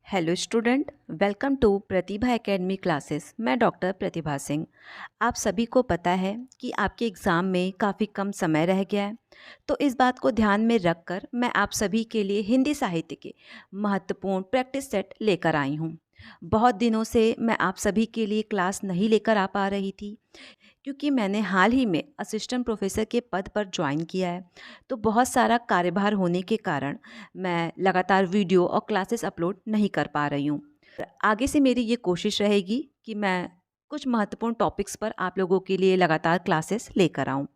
Hello student, welcome to Pratibha academy classes. मैं doctor Pratibha Singh. आप सभी को पता है कि आपके एग्ज़ाम में काफ़ी कम समय रह गया है, तो इस बात को ध्यान में रखकर मैं आप सभी के लिए हिंदी साहित्य के महत्वपूर्ण प्रैक्टिस सेट लेकर आई हूँ। बहुत दिनों से मैं आप सभी के लिए क्लास नहीं लेकर आ पा रही थी, क्योंकि मैंने हाल ही में असिस्टेंट प्रोफेसर के पद पर ज्वाइन किया है। तो बहुत सारा कार्यभार होने के कारण मैं लगातार वीडियो और क्लासेस अपलोड नहीं कर पा रही हूँ। आगे से मेरी ये कोशिश रहेगी कि मैं कुछ महत्वपूर्ण टॉपिक्स पर आप लोगों के लिए लगातार क्लासेस लेकर आऊँ।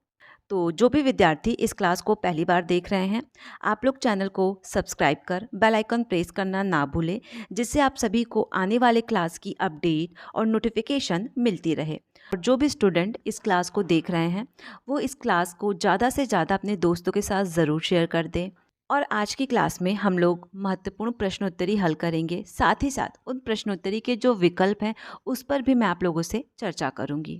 तो जो भी विद्यार्थी इस क्लास को पहली बार देख रहे हैं, आप लोग चैनल को सब्सक्राइब कर बेल आइकन प्रेस करना ना भूलें, जिससे आप सभी को आने वाले क्लास की अपडेट और नोटिफिकेशन मिलती रहे। और जो भी स्टूडेंट इस क्लास को देख रहे हैं, वो इस क्लास को ज़्यादा से ज़्यादा अपने दोस्तों के साथ ज़रूर शेयर कर दें। और आज की क्लास में हम लोग महत्वपूर्ण प्रश्नोत्तरी हल करेंगे, साथ ही साथ उन प्रश्नोत्तरी के जो विकल्प हैं उस पर भी मैं आप लोगों से चर्चा करूँगी।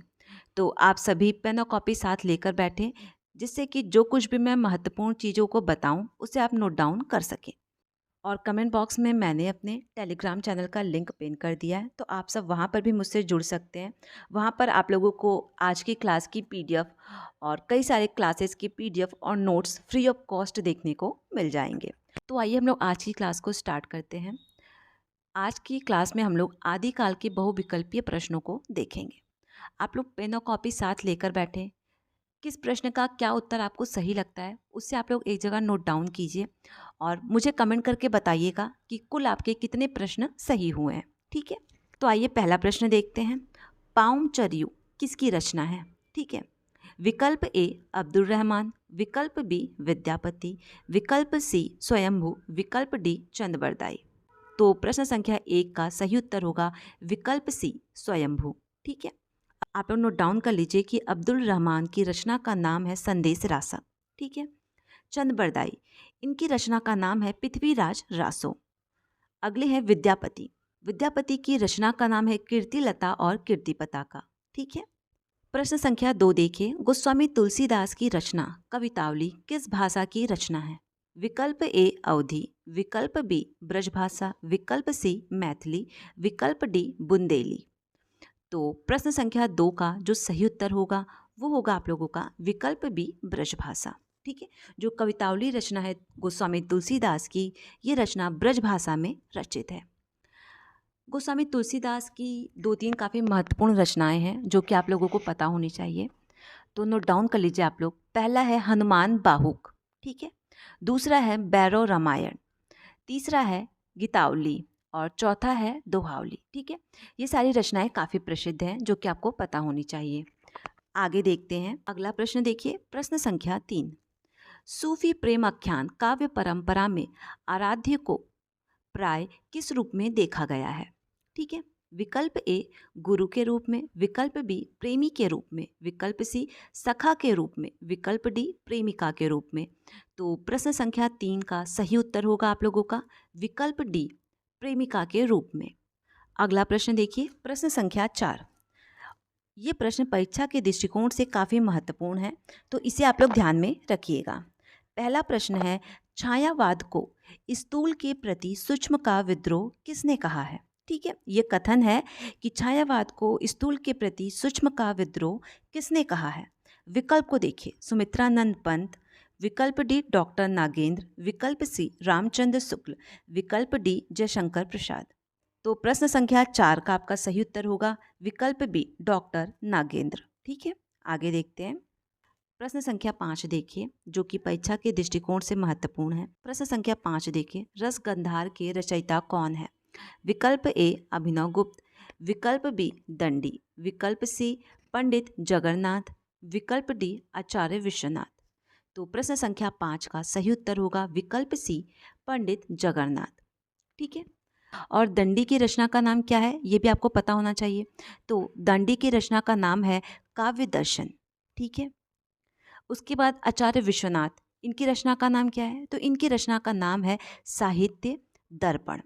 तो आप सभी पेन और कॉपी साथ लेकर बैठें, जिससे कि जो कुछ भी मैं महत्वपूर्ण चीज़ों को बताऊं उसे आप नोट डाउन कर सकें। और कमेंट बॉक्स में मैंने अपने टेलीग्राम चैनल का लिंक पिन कर दिया है, तो आप सब वहां पर भी मुझसे जुड़ सकते हैं। वहां पर आप लोगों को आज की क्लास की पीडीएफ और कई सारे क्लासेस की पीडीएफ और नोट्स फ्री ऑफ कॉस्ट देखने को मिल जाएंगे। तो आइए हम लोग आज की क्लास को स्टार्ट करते हैं। आज की क्लास में हम लोग आदिकाल के बहुविकल्पीय प्रश्नों को देखेंगे। आप लोग पेन और कॉपी साथ लेकर बैठे। किस प्रश्न का क्या उत्तर आपको सही लगता है उससे आप लोग एक जगह नोट डाउन कीजिए और मुझे कमेंट करके बताइएगा कि कुल आपके कितने प्रश्न सही हुए हैं। ठीक है, तो आइए पहला प्रश्न देखते हैं। पाउमचरियू किसकी रचना है? ठीक है, विकल्प ए अब्दुल रहमान, विकल्प बी विद्यापति, विकल्प सी स्वयंभू, विकल्प डी चंदबरदाई। तो प्रश्न संख्या 1 का सही उत्तर होगा विकल्प सी स्वयंभू। ठीक है, आप लोग नोट डाउन कर लीजिए कि अब्दुल रहमान की रचना का नाम है संदेश रासा। ठीक है, चंदबरदाई, इनकी रचना का नाम है पृथ्वीराज रासो। अगले हैं विद्यापति। विद्यापति की रचना का नाम है कीर्तिलता और कीर्ति पताका। ठीक है, प्रश्न संख्या 2 देखिए। गोस्वामी तुलसीदास की रचना कवितावली किस भाषा की रचना है? विकल्प ए अवधी, विकल्प बी ब्रजभाषा, विकल्प सी मैथिली, विकल्प डी बुंदेली। तो प्रश्न संख्या 2 का जो सही उत्तर होगा वो होगा आप लोगों का विकल्प बी ब्रजभाषा। ठीक है, जो कवितावली रचना है गोस्वामी तुलसीदास की, ये रचना ब्रजभाषा में रचित है। गोस्वामी तुलसीदास की 2-3 काफ़ी महत्वपूर्ण रचनाएं हैं जो कि आप लोगों को पता होनी चाहिए, तो नोट डाउन कर लीजिए आप लोग। पहला है हनुमान बाहुक। ठीक है, दूसरा है भैरव रामायण, तीसरा है गीतावली और चौथा है दोहावली। ठीक है, ये सारी रचनाएं काफ़ी प्रसिद्ध हैं जो कि आपको पता होनी चाहिए। आगे देखते हैं, अगला प्रश्न देखिए। प्रश्न संख्या 3। सूफी प्रेम आख्यान काव्य परंपरा में आराध्य को प्राय किस रूप में देखा गया है? ठीक है, विकल्प ए गुरु के रूप में, विकल्प बी प्रेमी के रूप में, विकल्प सी सखा के रूप में, विकल्प डी प्रेमिका के रूप में। तो प्रश्न संख्या 3 का सही उत्तर होगा आप लोगों का विकल्प डी प्रेमिका के रूप में। अगला प्रश्न देखिए, प्रश्न संख्या 4। ये प्रश्न परीक्षा के दृष्टिकोण से काफ़ी महत्वपूर्ण है, तो इसे आप लोग ध्यान में रखिएगा। पहला प्रश्न है, छायावाद को स्थूल के प्रति सूक्ष्म का विद्रोह किसने कहा है? ठीक है, ये कथन है कि छायावाद को स्थूल के प्रति सूक्ष्म का विद्रोह किसने कहा है? विकल्प को देखिए, सुमित्रानंद पंत, विकल्प डी डॉक्टर नागेंद्र, विकल्प सी रामचंद्र शुक्ल, विकल्प डी जयशंकर प्रसाद। तो प्रश्न संख्या 4 का आपका सही उत्तर होगा विकल्प बी डॉक्टर नागेंद्र। ठीक है, आगे देखते हैं। प्रश्न संख्या 5 देखिए, जो कि परीक्षा के दृष्टिकोण से महत्वपूर्ण है। प्रश्न संख्या 5 देखिए, रसगंधार के रचयिता कौन है? विकल्प ए अभिनव गुप्त, विकल्प बी दंडी, विकल्प सी पंडित जगन्नाथ, विकल्प डी आचार्य विश्वनाथ। तो प्रश्न संख्या 5 का सही उत्तर होगा विकल्प सी पंडित जगन्नाथ। ठीक है, और दंडी की रचना का नाम क्या है ये भी आपको पता होना चाहिए। तो दंडी की रचना का नाम है काव्य दर्शन। ठीक है, उसके बाद आचार्य विश्वनाथ, इनकी रचना का नाम क्या है? तो इनकी रचना का नाम है साहित्य दर्पण।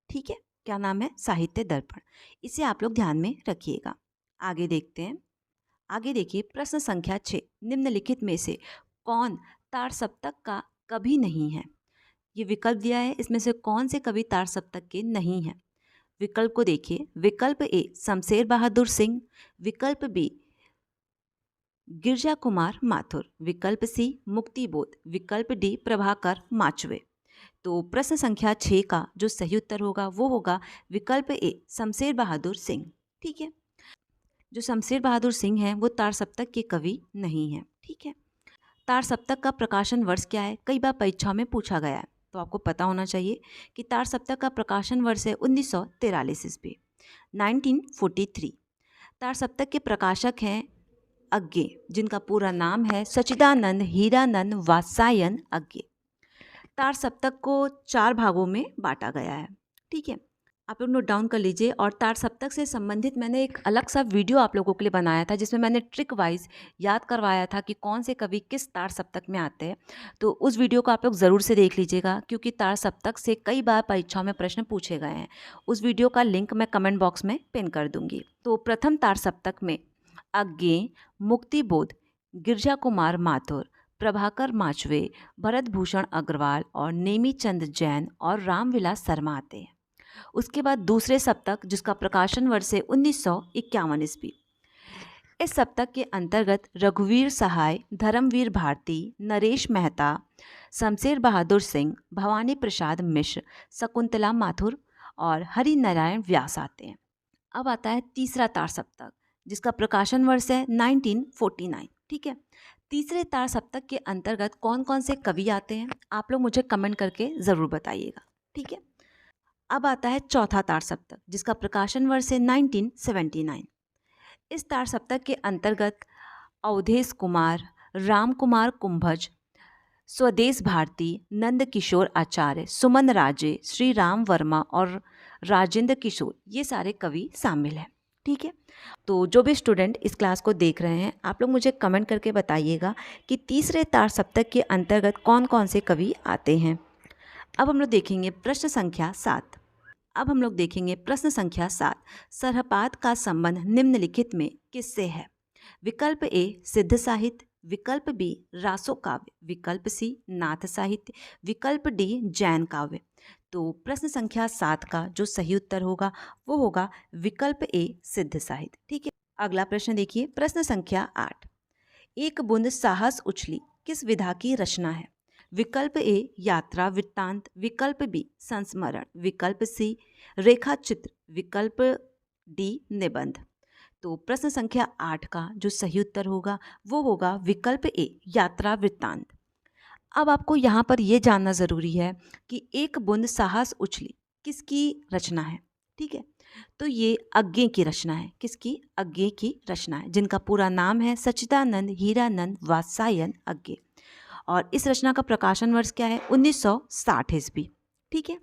ठीक है, क्या नाम है? साहित्य दर्पण। इसे आप लोग ध्यान में रखिएगा। आगे देखते हैं। आगे देखिए, प्रश्न संख्या 6। निम्नलिखित में से कौन तार सप्तक का कभी नहीं है? ये विकल्प दिया है, इसमें से कौन से कवि तार सप्तक के नहीं हैं? विकल्प को देखिए। विकल्प ए शमशेर बहादुर सिंह, विकल्प बी गिरजा कुमार माथुर, विकल्प सी मुक्तिबोध, विकल्प डी प्रभाकर माचवे। तो प्रश्न संख्या 6 का जो सही उत्तर होगा वो होगा विकल्प ए शमशेर बहादुर सिंह। ठीक है, जो शमशेर बहादुर सिंह हैं वो तार सप्तक के कवि नहीं हैं। ठीक है, तार सप्तक का प्रकाशन वर्ष क्या है? कई बार परीक्षा में पूछा गया है, तो आपको पता होना चाहिए कि तार सप्तक का प्रकाशन वर्ष है 1943 ईस्वी, 1943। तार सप्तक के प्रकाशक हैं अज्ञे, जिनका पूरा नाम है सच्चिदानंद हीरानंद वात्स्यायन अज्ञे। तार सप्तक को 4 भागों में बांटा गया है। ठीक है, आप लोग नोट डाउन कर लीजिए। और तार सप्तक से संबंधित मैंने एक अलग सा वीडियो आप लोगों के लिए बनाया था, जिसमें मैंने ट्रिक वाइज याद करवाया था कि कौन से कवि किस तार सप्तक में आते हैं। तो उस वीडियो को आप लोग ज़रूर से देख लीजिएगा, क्योंकि तार सप्तक से कई बार परीक्षाओं में प्रश्न पूछे गए हैं। उस वीडियो का लिंक मैं कमेंट बॉक्स में पिन कर दूंगी। तो प्रथम तार सप्तक में अज्ञे, मुक्तिबोध, गिरजा कुमार माथुर, प्रभाकर माचवे, भरत भूषण अग्रवाल और नेमीचंद जैन और रामविलास शर्मा आते हैं। उसके बाद दूसरे सप्तक, जिसका प्रकाशन वर्ष है 1951 ईस्वी। इस सप्तक के अंतर्गत रघुवीर सहाय, धर्मवीर भारती, नरेश मेहता, शमशेर बहादुर सिंह, भवानी प्रसाद मिश्र, शकुंतला माथुर और हरि नारायण व्यास आते हैं। अब आता है तीसरा तार सप्तक, जिसका प्रकाशन वर्ष है 1949। ठीक है, तीसरे तार सप्तक के अंतर्गत कौन कौन से कवि आते हैं आप लोग मुझे कमेंट करके ज़रूर बताइएगा। ठीक है, अब आता है चौथा तार सप्तक, जिसका प्रकाशन वर्ष है 1979। इस तार सप्तक के अंतर्गत अवधेश कुमार, राम कुमार कुंभज, स्वदेश भारती, नंद किशोर आचार्य, सुमन राजे, श्री राम वर्मा और राजेंद्र किशोर, ये सारे कवि शामिल हैं। ठीक है, तो जो भी स्टूडेंट इस क्लास को देख रहे हैं, आप लोग मुझे कमेंट करके बताइएगा कि तीसरे तार सप्तक के अंतर्गत कौन कौन से कवि आते हैं। अब हम लोग देखेंगे प्रश्न संख्या 7। सरहपाद का संबंध निम्नलिखित में किससे है? विकल्प ए सिद्ध साहित्य, विकल्प बी रासो काव्य, विकल्प सी नाथ साहित्य, विकल्प डी जैन काव्य। तो प्रश्न संख्या 7 का जो सही उत्तर होगा वो होगा विकल्प ए सिद्ध साहित्य। ठीक है, अगला प्रश्न देखिए। प्रश्न संख्या 8, एक बूंद साहस उछली किस विधा की रचना है? विकल्प ए यात्रा वृत्तांत, विकल्प बी संस्मरण, विकल्प सी रेखा चित्र, विकल्प डी निबंध। तो प्रश्न संख्या 8 का जो सही उत्तर होगा वो होगा विकल्प ए यात्रा वृत्तांत। अब आपको यहाँ पर यह जानना ज़रूरी है कि एक बूंद साहस उछली किसकी रचना है। ठीक है, तो ये अज्ञे की रचना है। किसकी? अज्ञे की रचना है, जिनका पूरा नाम है सच्चिदानंद हीरानंद वात्स्यायन अज्ञे। और इस रचना का प्रकाशन वर्ष क्या है? 1960 ईस्वी। ठीक है,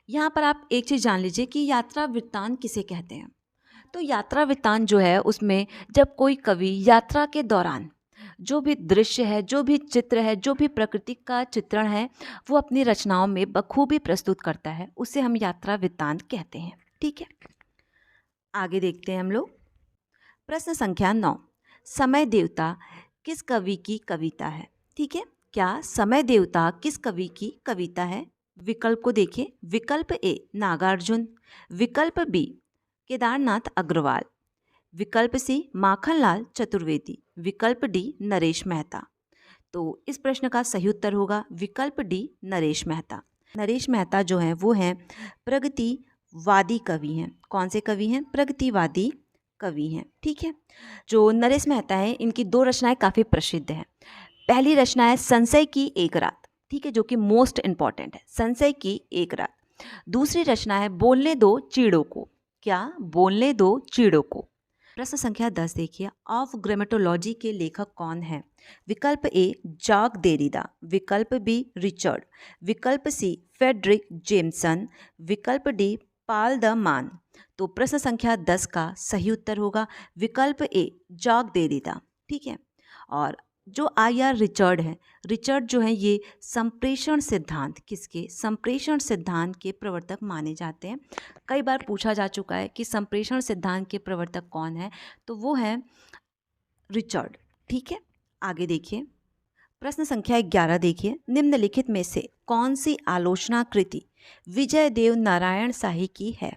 यहाँ पर आप एक चीज़ जान लीजिए कि यात्रा वृत्तांत किसे कहते हैं। तो यात्रा वृत्तांत जो है उसमें जब कोई कवि यात्रा के दौरान जो भी दृश्य है, जो भी चित्र है, जो भी प्रकृति का चित्रण है, वो अपनी रचनाओं में बखूबी प्रस्तुत करता है, उसे हम यात्रा वृत्तांत कहते हैं। ठीक है, आगे देखते हैं हम लोग। प्रश्न संख्या 9, समय देवता किस कवि की कविता है? ठीक है, क्या समय देवता किस कवि की कविता है? विकल्प को देखिए। विकल्प ए नागार्जुन, विकल्प बी केदारनाथ अग्रवाल, विकल्प सी माखनलाल चतुर्वेदी, विकल्प डी नरेश मेहता। तो इस प्रश्न का सही उत्तर होगा विकल्प डी नरेश मेहता। नरेश मेहता जो हैं वो हैं प्रगतिवादी कवि हैं। कौन से कवि हैं? प्रगतिवादी कवि हैं। ठीक है, जो नरेश मेहता हैं इनकी 2 रचनाएं काफ़ी प्रसिद्ध हैं। पहली रचना है संशय की एक रात, ठीक है, जो कि मोस्ट इम्पॉर्टेंट है, संशय की एक रात। दूसरी रचना है बोलने दो चिड़ों को। क्या? बोलने दो चिड़ों को। प्रश्न संख्या 10 देखिए। ऑफ ग्रामेटोलॉजी के लेखक कौन है? विकल्प ए जाक देरिडा, विकल्प बी रिचर्ड, विकल्प सी फेडरिक जेमसन, विकल्प डी पाल द मान। तो प्रश्न संख्या 10 का सही उत्तर होगा विकल्प ए जाक देरिडा। ठीक है, और जो IR रिचर्ड है, रिचर्ड जो है ये संप्रेषण सिद्धांत, किसके? संप्रेषण सिद्धांत के प्रवर्तक माने जाते हैं। कई बार पूछा जा चुका है कि संप्रेषण सिद्धांत के प्रवर्तक कौन है, तो वो है रिचर्ड। ठीक है, आगे देखिए। प्रश्न संख्या 11 देखिए। निम्नलिखित में से कौन सी आलोचना कृति विजय देव नारायण शाही की है?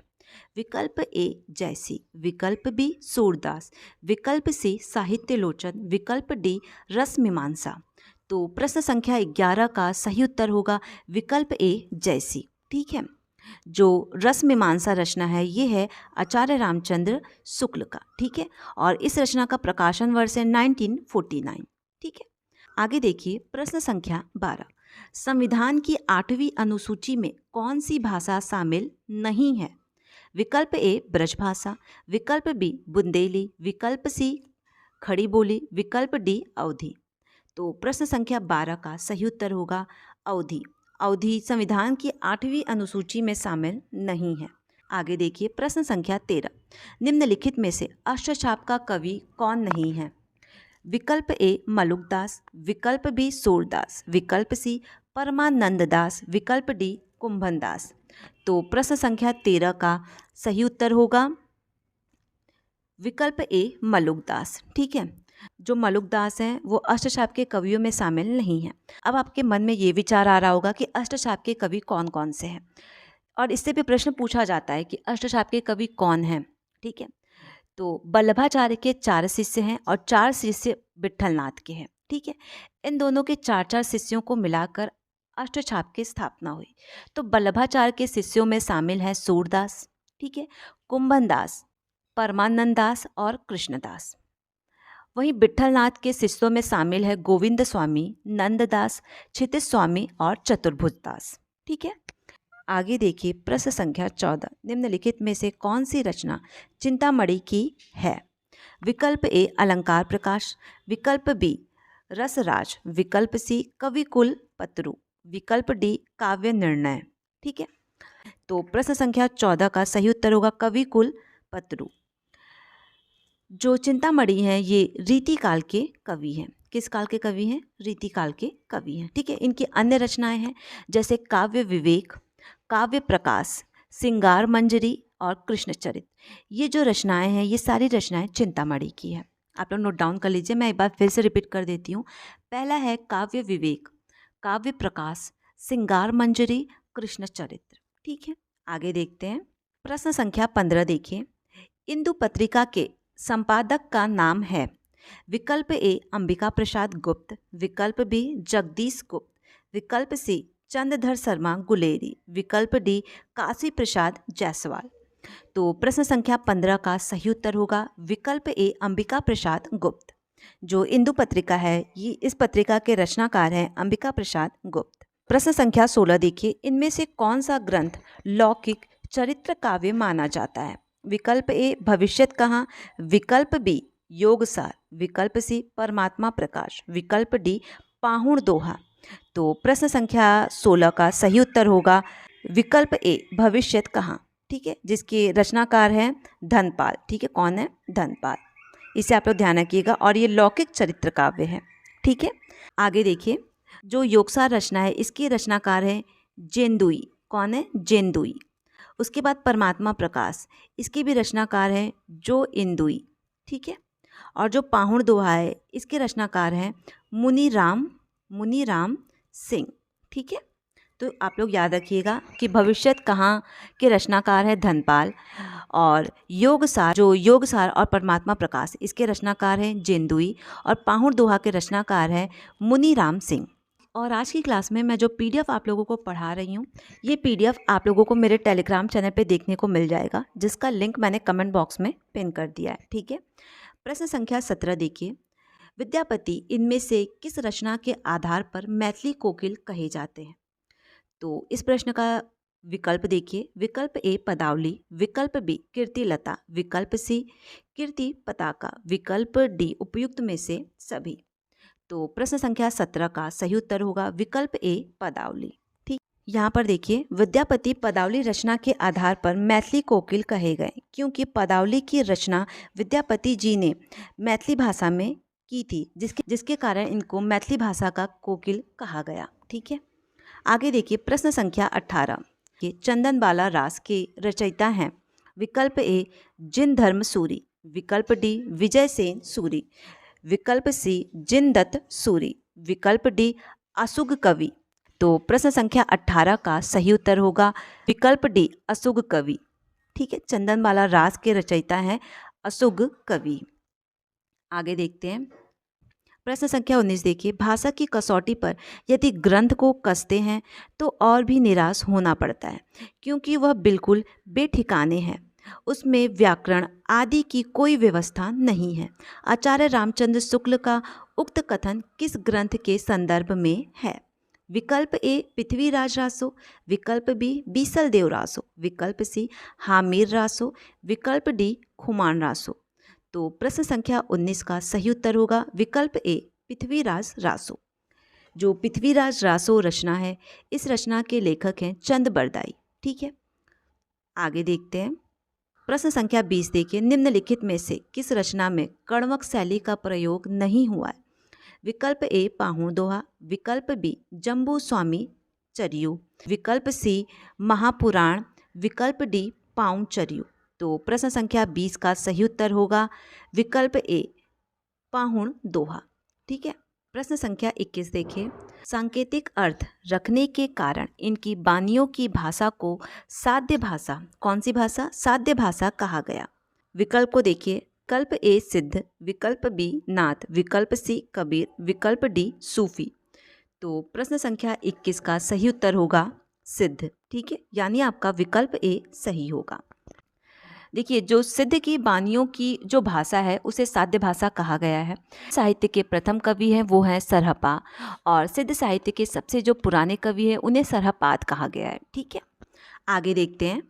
विकल्प ए जैसी, विकल्प बी सूरदास, विकल्प सी साहित्य लोचन, विकल्प डी रस मीमांसा। तो प्रश्न संख्या 11 का सही उत्तर होगा विकल्प ए जैसी। ठीक है, जो रस मीमांसा रचना है ये है आचार्य रामचंद्र शुक्ल का। ठीक है, और इस रचना का प्रकाशन वर्ष है 1949। ठीक है, आगे देखिए प्रश्न संख्या 12। संविधान की 8वीं अनुसूची में कौन सी भाषा शामिल नहीं है? विकल्प ए ब्रजभाषा, विकल्प बी बुंदेली, विकल्प सी खड़ी बोली, विकल्प डी अवधी। तो प्रश्न संख्या 12 का सही उत्तर होगा अवधी। अवधी संविधान की 8वीं अनुसूची में शामिल नहीं है। आगे देखिए प्रश्न संख्या 13। निम्नलिखित में से अष्टछाप का कवि कौन नहीं है? विकल्प ए मलुकदास, विकल्प बी सूरदास, विकल्प सी परमानंद दास, विकल्प डी कुंभन दास। तो प्रश्न संख्या 13 का सही उत्तर होगा विकल्प ए मलुकदास। ठीक है, जो मलुकदास हैं वो अष्टछाप के कवियों में शामिल नहीं हैं। अब आपके मन में ये विचार आ रहा होगा कि अष्टछाप के कवि कौन कौन से हैं, और इससे भी प्रश्न पूछा जाता है कि अष्टछाप के कवि कौन हैं। ठीक है, तो वल्लभाचार्य के 4 शिष्य हैं और 4 शिष्य विट्ठलनाथ के हैं। ठीक है, इन दोनों के 4-4 शिष्यों को मिलाकर अष्टछाप की स्थापना हुई। तो वल्लभाचार्य के शिष्यों में शामिल हैं सूरदास, ठीक है, कुंभन दास, परमानंद दास और कृष्णदास। वहीं विट्ठलनाथ के शिष्यों में शामिल है गोविंद स्वामी, नंददास, क्षितिज स्वामी और चतुर्भुज दास। ठीक है, आगे देखिए प्रश्न संख्या 14। निम्नलिखित में से कौन सी रचना चिंतामणि की है? विकल्प ए अलंकार प्रकाश, विकल्प बी रसराज, विकल्प सी कविकुल पत्रु, विकल्प डी काव्य निर्णय। ठीक है, तो प्रश्न संख्या 14 का सही उत्तर होगा कविकुल पत्रु। जो चिंतामणि हैं ये रीतिकाल के कवि हैं। किस काल के कवि हैं? रीतिकाल के कवि हैं। ठीक है, इनकी अन्य रचनाएं हैं जैसे काव्य विवेक, काव्य प्रकाश, सिंगार मंजरी और कृष्णचरित। ये जो रचनाएं हैं ये सारी रचनाएं चिंतामणि की है। आप लोग नोट डाउन कर लीजिए, मैं एक बार फिर से रिपीट कर देती हूँ। पहला है काव्य विवेक, काव्य प्रकाश, सिंगार मंजरी, कृष्णचरित्र। ठीक है, आगे देखते हैं प्रश्न संख्या 15। देखिए, इंदु पत्रिका के संपादक का नाम है? विकल्प ए अंबिका प्रसाद गुप्त, विकल्प बी जगदीश गुप्त, विकल्प सी चंद्रधर शर्मा गुलेरी, विकल्प डी काशी प्रसाद जायसवाल। तो प्रश्न संख्या 15 का सही उत्तर होगा विकल्प ए अंबिका प्रसाद गुप्त। जो इंदु पत्रिका है ये इस पत्रिका के रचनाकार हैं अंबिका प्रसाद गुप्त। प्रश्न संख्या 16 देखिए, इनमें से कौन सा ग्रंथ लौकिक चरित्र काव्य माना जाता है? विकल्प ए भविष्यत कहाँ, विकल्प बी योगसार, विकल्प सी परमात्मा प्रकाश, विकल्प डी पाहुण दोहा। तो प्रश्न संख्या 16 का सही उत्तर होगा विकल्प ए भविष्यत कहाँ। ठीक है, जिसके रचनाकार हैं धनपाल। ठीक है, कौन है? धनपाल। इसे आप लोग ध्यान रखिएगा, और ये लौकिक चरित्र काव्य है। ठीक है, आगे देखिए, जो योगसार रचना है इसके रचनाकार हैं जेंदुई। कौन है? जेंदुई। उसके बाद परमात्मा प्रकाश, इसके भी रचनाकार हैं जो इंदुई। ठीक है, और जो पाहुण दोहा है इसके रचनाकार हैं मुनीराम सिंह। ठीक है, तो आप लोग याद रखिएगा कि भविष्यत कहाँ के रचनाकार है धनपाल, और योगसार और परमात्मा प्रकाश इसके रचनाकार हैं जेंदुई, और पाहुण दोहा के रचनाकार हैं मुनीराम सिंह। और आज की क्लास में मैं जो पीडीएफ आप लोगों को पढ़ा रही हूँ ये पीडीएफ आप लोगों को मेरे टेलीग्राम चैनल पे देखने को मिल जाएगा, जिसका लिंक मैंने कमेंट बॉक्स में पिन कर दिया है। ठीक है, प्रश्न संख्या 17 देखिए, विद्यापति इनमें से किस रचना के आधार पर मैथिली कोकिल कहे जाते हैं? तो इस प्रश्न का विकल्प देखिए, विकल्प ए पदावली, विकल्प बी कीर्तिलता, विकल्प सी कीर्ति पताका, विकल्प डी उपयुक्त में से सभी। तो प्रश्न संख्या 17 का सही उत्तर होगा विकल्प ए पदावली। ठीक, यहाँ पर देखिए, विद्यापति पदावली रचना के आधार पर मैथिली कोकिल कहे गए क्योंकि पदावली की रचना विद्यापति जी ने मैथिली भाषा में की थी, जिसके कारण इनको मैथिली भाषा का कोकिल कहा गया। ठीक है, आगे देखिए प्रश्न संख्या 18। ये चंदन बाला रास के रचयिता हैं? विकल्प ए जिन धर्म सूरी, विकल्प डी विजय सेन सूरी, विकल्प सी जिन दत्त सूरी, विकल्प डी असुग कवि। तो प्रश्न संख्या 18 का सही उत्तर होगा विकल्प डी असुग कवि। ठीक है, चंदनमाला रास के रचयिता हैं असुग कवि। आगे देखते हैं प्रश्न संख्या 19 देखिए, भाषा की कसौटी पर यदि ग्रंथ को कसते हैं तो और भी निराश होना पड़ता है क्योंकि वह बिल्कुल बेठिकाने है, उसमें व्याकरण आदि की कोई व्यवस्था नहीं है। आचार्य रामचंद्र शुक्ल का उक्त कथन किस ग्रंथ के संदर्भ में है? विकल्प ए पृथ्वीराज रासो, विकल्प बी बीसल देव रासो, विकल्प सी हामिर रासो, विकल्प डी खुमान रासो। तो प्रश्न संख्या 19 का सही उत्तर होगा विकल्प ए पृथ्वीराज रासो। जो पृथ्वीराज रासो रचना है, इस रचना के लेखक हैं चंद बरदाई। ठीक है, आगे देखते हैं प्रश्न संख्या 20 देखिए, निम्नलिखित में से किस रचना में कण्वक शैली का प्रयोग नहीं हुआ है? विकल्प ए पाहुण दोहा, विकल्प बी जम्बू स्वामी चरियू, विकल्प सी महापुराण, विकल्प डी पाउन चरियू। तो प्रश्न संख्या 20 का सही उत्तर होगा विकल्प ए पाहुण दोहा। ठीक है, प्रश्न संख्या 21 देखिए, सांकेतिक अर्थ रखने के कारण इनकी बानियों की भाषा को साध्य भाषा, कौन सी भाषा? साध्य भाषा कहा गया। विकल्प को देखिए, विकल्प ए सिद्ध, विकल्प बी नाथ, विकल्प सी कबीर, विकल्प डी सूफी। तो प्रश्न संख्या 21 का सही उत्तर होगा सिद्ध। ठीक है, यानी आपका विकल्प ए सही होगा। देखिए, जो सिद्ध की बानियों की जो भाषा है उसे साध्य भाषा कहा गया है। साहित्य के प्रथम कवि हैं वो हैं सरहपा, और सिद्ध साहित्य के सबसे जो पुराने कवि हैं उन्हें सरहपाद कहा गया है। ठीक है, आगे देखते हैं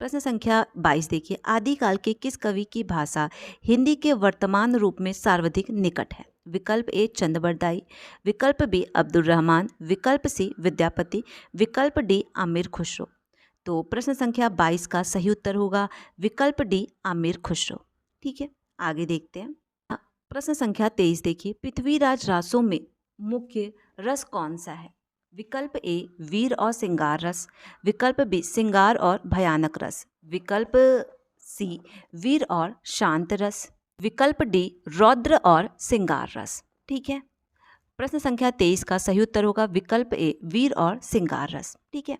प्रश्न संख्या 22 देखिए, आदिकाल के किस कवि की भाषा हिंदी के वर्तमान रूप में सर्वाधिक निकट है? विकल्प ए चंदबरदाई, विकल्प बी अब्दुल रहमान, विकल्प सी विद्यापति, विकल्प डी आमिर खुसरो। तो प्रश्न संख्या 22 का सही उत्तर होगा विकल्प डी आमिर खुसरो। ठीक है, आगे देखते हैं प्रश्न संख्या 23 देखिए, पृथ्वीराज रासों में मुख्य रस कौन सा है? विकल्प ए वीर और सिंगार रस, विकल्प बी सिंगार और भयानक रस, विकल्प सी वीर और शांत रस, विकल्प डी रौद्र और सिंगार रस। ठीक है, प्रश्न संख्या 23 का सही उत्तर होगा विकल्प ए वीर और सिंगार रस। ठीक है,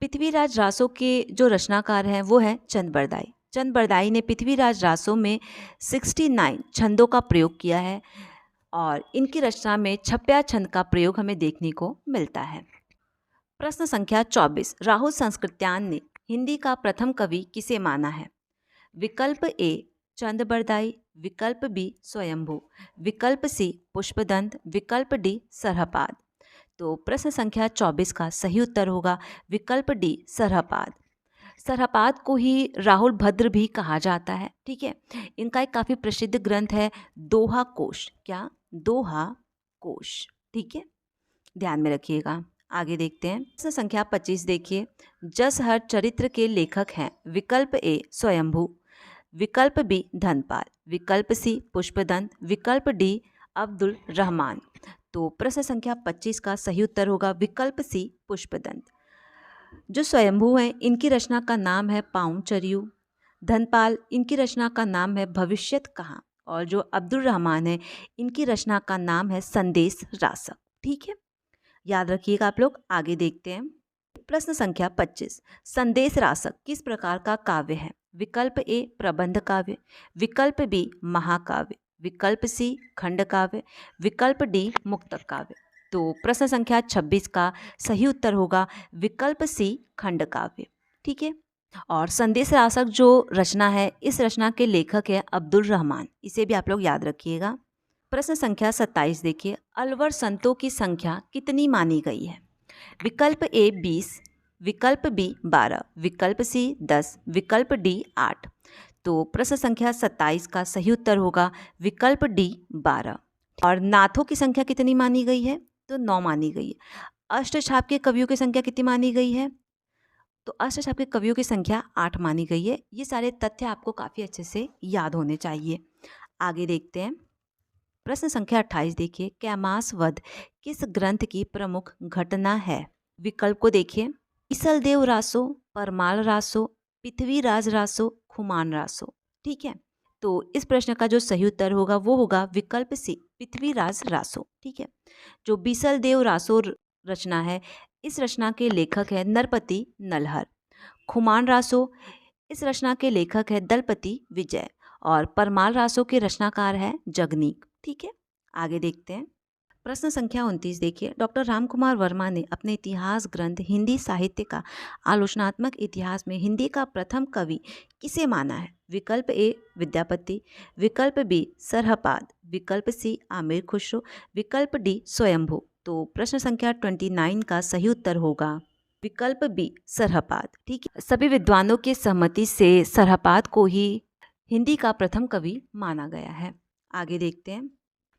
पृथ्वीराज रासों के जो रचनाकार हैं वो हैं चंद बरदाई। चंद बरदाई ने पृथ्वीराज रासों में 69 छंदों का प्रयोग किया है, और इनकी रचना में छप्या छंद का प्रयोग हमें देखने को मिलता है। प्रश्न संख्या 24, राहुल संस्कृत्यान ने हिंदी का प्रथम कवि किसे माना है? विकल्प ए चंद बरदाई, विकल्प बी स्वयंभू, विकल्प सी पुष्पदंत, विकल्प डी सरहपाद। तो प्रश्न संख्या 24 का सही उत्तर होगा विकल्प डी सरहपाद। सरहपाद को ही राहुल भद्र भी कहा जाता है। ठीक है, इनका एक काफ़ी प्रसिद्ध ग्रंथ है दोहा कोश। क्या? दोहा कोश। ठीक है, ध्यान में रखिएगा। आगे देखते हैं प्रश्न संख्या 25 देखिए, जस हर चरित्र के लेखक हैं विकल्प ए स्वयंभू, विकल्प बी धनपाल, विकल्प सी पुष्पदंत, विकल्प डी अब्दुल रहमान। तो प्रश्न संख्या 25 का सही उत्तर होगा विकल्प सी पुष्पदंत। जो स्वयंभू हैं इनकी रचना का नाम है पाउन चरियू, धनपाल इनकी रचना का नाम है भविष्यत कहाँ, और जो अब्दुल रहमान है इनकी रचना का नाम है संदेश रासक। ठीक है, याद रखिएगा आप लोग। आगे देखते हैं प्रश्न संख्या 25, संदेश रासक किस प्रकार का काव्य है? विकल्प ए प्रबंध काव्य, विकल्प बी महाकाव्य, विकल्प सी खंड काव्य, विकल्प डी मुक्तक काव्य। तो प्रश्न संख्या 26 का सही उत्तर होगा विकल्प सी खंड काव्य। ठीक है, और संदेश रासक जो रचना है इस रचना के लेखक है अब्दुल रहमान, इसे भी आप लोग याद रखिएगा। प्रश्न संख्या 27 देखिए, अलवर संतों की संख्या कितनी मानी गई है? विकल्प ए 20, विकल्प बी 12, विकल्प सी 10, विकल्प डी 8। तो प्रश्न संख्या 27 का सही उत्तर होगा विकल्प डी 12। और नाथों की संख्या कितनी मानी गई है? तो 9 मानी गई है। अष्टछाप के कवियों की संख्या कितनी मानी गई है? तो अष्टछाप के कवियों की संख्या 8 मानी गई है। ये सारे तथ्य आपको काफ़ी अच्छे से याद होने चाहिए। आगे देखते हैं प्रश्न संख्या 28 देखिए, कैमास वध किस ग्रंथ की प्रमुख घटना है? विकल्प को देखिए, ईसलदेव रासो, परमाल रासो, पृथ्वीराज रासो, खुमान रासो। ठीक है, तो इस प्रश्न का जो सही उत्तर होगा वो होगा विकल्प सी पृथ्वीराज रासो। ठीक है, जो बीसलदेव रासो रचना है। इस रचना के लेखक है नरपति नलहर। खुमान रासो, इस रचना के लेखक है दलपति विजय। और परमाल रासो के रचनाकार है जगनीक। ठीक है, आगे देखते हैं। प्रश्न संख्या 29 देखिए, डॉक्टर रामकुमार वर्मा ने अपने इतिहास ग्रंथ हिंदी साहित्य का आलोचनात्मक इतिहास में हिंदी का प्रथम कवि किसे माना है? विकल्प ए विद्यापति, विकल्प बी सरहपाद, विकल्प सी आमिर खुसरो, विकल्प डी स्वयंभू। तो प्रश्न संख्या 29 का सही उत्तर होगा विकल्प बी सरहपाद। ठीक है, सभी विद्वानों के सहमति से सरहपाद को ही हिंदी का प्रथम कवि माना गया है। आगे देखते हैं।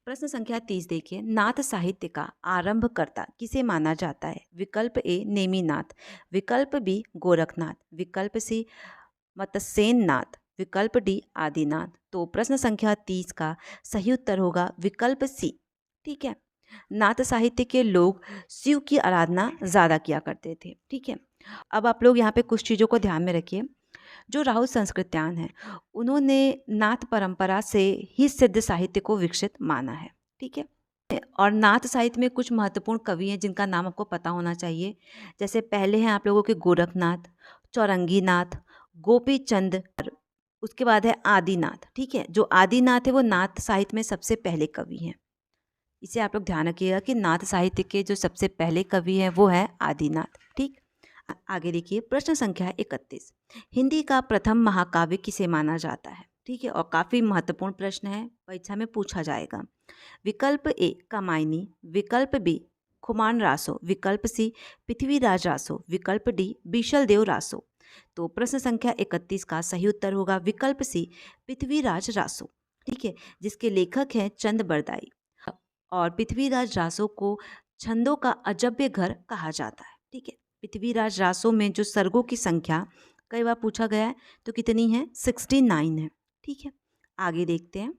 प्रश्न संख्या 30 देखिए, नाथ साहित्य का आरंभकर्ता किसे माना जाता है? विकल्प ए नेमिनाथ, विकल्प बी गोरखनाथ, विकल्प सी मत्स्येन नाथ, विकल्प डी आदिनाथ। तो प्रश्न संख्या 30 का सही उत्तर होगा विकल्प सी। ठीक है, नाथ साहित्य के लोग शिव की आराधना ज़्यादा किया करते थे। ठीक है, अब आप लोग यहाँ पे कुछ चीज़ों को ध्यान में रखिए। जो राहुल संस्कृत्यान है, उन्होंने नाथ परंपरा से ही सिद्ध साहित्य को विकसित माना है। ठीक है, और नाथ साहित्य में कुछ महत्वपूर्ण कवि हैं जिनका नाम आपको पता होना चाहिए। जैसे पहले हैं आप लोगों के गोरखनाथ, चौरंगीनाथ, गोपी चंद, उसके बाद है आदिनाथ। ठीक है, जो आदिनाथ है वो नाथ साहित्य में सबसे पहले कवि हैं। इसे आप लोग ध्यान रखिएगा कि नाथ साहित्य के जो सबसे पहले कवि हैं वो है आदिनाथ। ठीक, आगे देखिए। प्रश्न संख्या 31, हिंदी का प्रथम महाकाव्य किसे माना जाता है? ठीक है, और काफ़ी महत्वपूर्ण प्रश्न है, परीक्षा में पूछा जाएगा। विकल्प ए कामायनी, विकल्प बी खुमान रासो, विकल्प सी पृथ्वीराज रासो, विकल्प डी बीशल देव रासो। तो प्रश्न संख्या 31 का सही उत्तर होगा विकल्प सी पृथ्वीराज रासो। ठीक है, जिसके लेखक हैं चंद बरदाई। और पृथ्वीराज रासो को छंदों का अजब्य घर कहा जाता है। ठीक है, पृथ्वीराज रासो में जो सर्गों की संख्या कई बार पूछा गया है तो कितनी है? 69 है। ठीक है, आगे देखते हैं।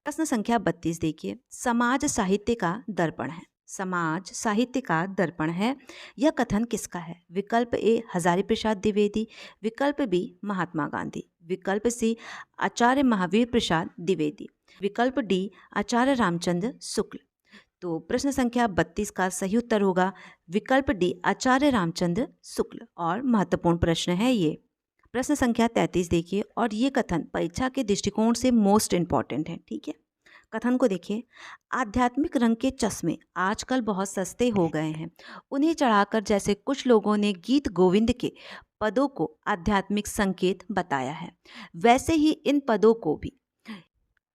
प्रश्न संख्या 32 देखिए, समाज साहित्य का दर्पण है। समाज साहित्य का दर्पण है, यह कथन किसका है? विकल्प ए हजारी प्रसाद द्विवेदी, विकल्प बी महात्मा गांधी, विकल्प सी आचार्य महावीर प्रसाद द्विवेदी, विकल्प डी आचार्य रामचंद्र शुक्ल। तो प्रश्न संख्या 32 का सही उत्तर होगा विकल्प डी आचार्य रामचंद्र शुक्ल। और महत्वपूर्ण प्रश्न है ये। प्रश्न संख्या 33 देखिए, और ये कथन परीक्षा के दृष्टिकोण से मोस्ट इम्पॉर्टेंट है। ठीक है, कथन को देखिए, आध्यात्मिक रंग के चश्मे आजकल बहुत सस्ते हो गए हैं, उन्हें चढ़ाकर जैसे कुछ लोगों ने गीत गोविंद के पदों को आध्यात्मिक संकेत बताया है, वैसे ही इन पदों को भी।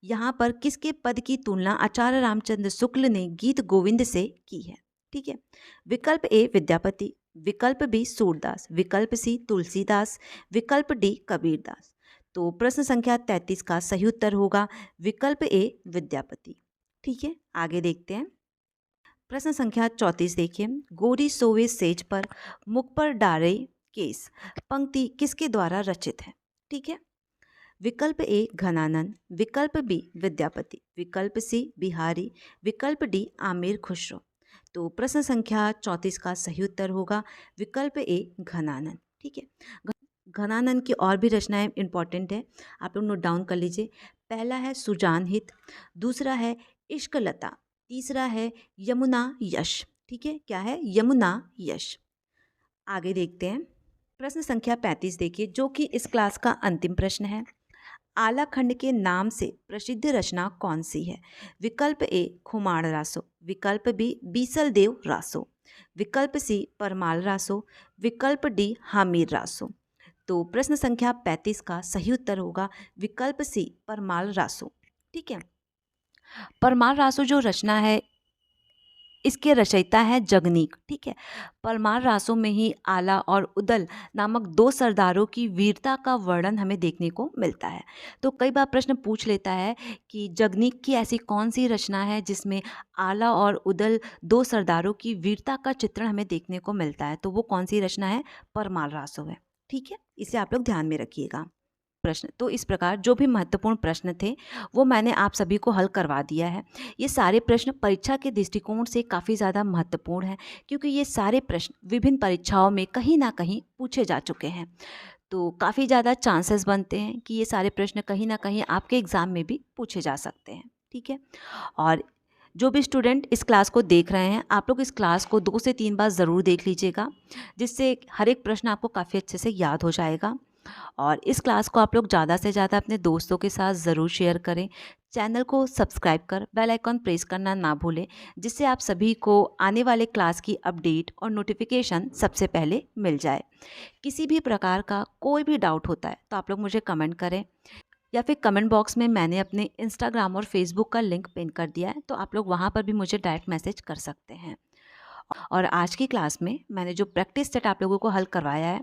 यहाँ पर किसके पद की तुलना आचार्य रामचंद्र शुक्ल ने गीत गोविंद से की है? ठीक है, विकल्प ए विद्यापति, विकल्प बी सूरदास, विकल्प सी तुलसीदास, विकल्प डी कबीरदास। तो प्रश्न संख्या 33 का सही उत्तर होगा विकल्प ए विद्यापति। ठीक है, आगे देखते हैं। प्रश्न संख्या 34 देखिए, गोरी सोवे सेज पर मुख पर डारे केस पंक्ति किसके द्वारा रचित है? ठीक है, विकल्प ए घनानंद, विकल्प बी विद्यापति, विकल्प सी बिहारी, विकल्प डी आमिर खुसरो। तो प्रश्न संख्या 34 का सही उत्तर होगा विकल्प ए घनानंद। ठीक है, घनानंद की और भी रचनाएं इंपॉर्टेंट है, आप लोग नोट डाउन कर लीजिए। पहला है सुजान हित, दूसरा है इश्क लता, तीसरा है यमुना यश। ठीक है, क्या है? यमुना यश। आगे देखते हैं। प्रश्न संख्या 35 देखिए, जो कि इस क्लास का अंतिम प्रश्न है। आलाखंड के नाम से प्रसिद्ध रचना कौन सी है? विकल्प ए खुमाण रासो, विकल्प बी बीसल देव रासो, विकल्प सी परमाल रासो, विकल्प डी हामिर रासो। तो प्रश्न संख्या 35 का सही उत्तर होगा विकल्प सी परमाल रासो। ठीक है, परमाल रासो जो रचना है इसके रचयिता है जगनीक। ठीक है, परमार रासों में ही आला और उदल नामक दो सरदारों की वीरता का वर्णन हमें देखने को मिलता है। तो कई बार प्रश्न पूछ लेता है कि जगनीक की ऐसी कौन सी रचना है जिसमें आला और उदल दो सरदारों की वीरता का चित्रण हमें देखने को मिलता है, तो वो कौन सी रचना है? परमाल रासो है। ठीक है, इसे आप लोग ध्यान में रखिएगा। प्रश्न तो इस प्रकार जो भी महत्वपूर्ण प्रश्न थे वो मैंने आप सभी को हल करवा दिया है। ये सारे प्रश्न परीक्षा के दृष्टिकोण से काफ़ी ज़्यादा महत्वपूर्ण हैं, क्योंकि ये सारे प्रश्न विभिन्न परीक्षाओं में कहीं ना कहीं पूछे जा चुके हैं। तो काफ़ी ज़्यादा चांसेस बनते हैं कि ये सारे प्रश्न कहीं ना कहीं आपके एग्ज़ाम में भी पूछे जा सकते हैं। ठीक है, और जो भी स्टूडेंट इस क्लास को देख रहे हैं, आप लोग इस क्लास को 2 से 3 बार ज़रूर देख लीजिएगा, जिससे हर एक प्रश्न आपको काफ़ी अच्छे से याद हो जाएगा। और इस क्लास को आप लोग ज़्यादा से ज़्यादा अपने दोस्तों के साथ ज़रूर शेयर करें। चैनल को सब्सक्राइब कर बेल आइकॉन प्रेस करना ना भूलें, जिससे आप सभी को आने वाले क्लास की अपडेट और नोटिफिकेशन सबसे पहले मिल जाए। किसी भी प्रकार का कोई भी डाउट होता है तो आप लोग मुझे कमेंट करें, या फिर कमेंट बॉक्स में मैंने अपने इंस्टाग्राम और फेसबुक का लिंक पिन कर दिया है, तो आप लोग वहाँ पर भी मुझे डायरेक्ट मैसेज कर सकते हैं। और आज की क्लास में मैंने जो प्रैक्टिस सेट आप लोगों को हल करवाया है,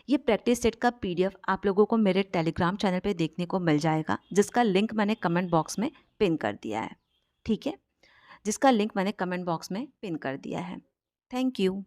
ये प्रैक्टिस सेट का पीडीएफ आप लोगों को मेरे टेलीग्राम चैनल पे देखने को मिल जाएगा, जिसका लिंक मैंने कमेंट बॉक्स में पिन कर दिया है। ठीक है, जिसका लिंक मैंने कमेंट बॉक्स में पिन कर दिया है। Thank you.